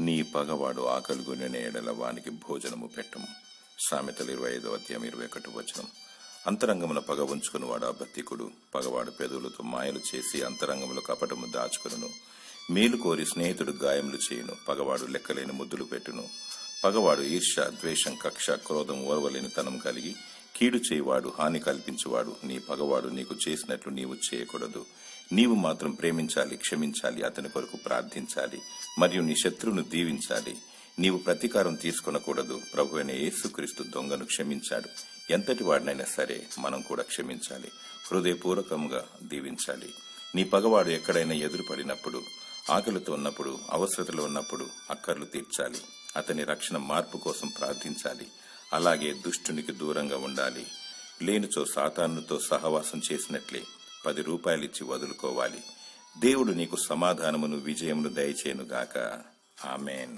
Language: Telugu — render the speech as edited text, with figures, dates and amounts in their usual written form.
నీ పగవాడు ఆకలిగొనిన ఎడల వానికి భోజనము పెట్టము. సామెతలు 25:21. అంతరంగమున పగ ఉంచుకుని వాడు అబద్ధికుడు. పగవాడు పెదవులతో మాయలు చేసి అంతరంగములు కపటము దాచుకును. మేలు కోరి స్నేహితుడు గాయములు చేయును. పగవాడు లెక్కలేని ముద్దులు పెట్టును. పగవాడు ఈర్ష్య, ద్వేషం, కక్ష, క్రోధం, ఓర్వలేని తనం కలిగి కీడు చేయువాడు, హాని కల్పించువాడు. నీ పగవాడు నీకు చేసినట్లు నీవు చేయకూడదు. నీవు మాత్రం ప్రేమించాలి, క్షమించాలి, అతని కొరకు ప్రార్థించాలి, మరియు నీ శత్రువును దీవించాలి. నీవు ప్రతీకారం తీసుకొనకూడదు. ప్రభువైన యేసుక్రీస్తు దొంగను క్షమించాడు. ఎంతటి వాడినైనా సరే మనం కూడా క్షమించాలి, హృదయపూర్వకంగా దీవించాలి. నీ పగవాడు ఎక్కడైనా ఎదురుపడినప్పుడు, ఆకలితో ఉన్నప్పుడు, అవసరతలో ఉన్నప్పుడు అక్కర్లు తీర్చాలి. అతని రక్షణ మార్పు కోసం ప్రార్థించాలి. అలాగే దుష్టునికి దూరంగా ఉండాలి. లేనిచో సాతానుతో సహవాసం చేసినట్లే 10 రూపాయలిచ్చి వదులుకోవాలి. దేవుడు నీకు సమాధానమును, విజయమును దయచేయునుగాక. ఆమేన్.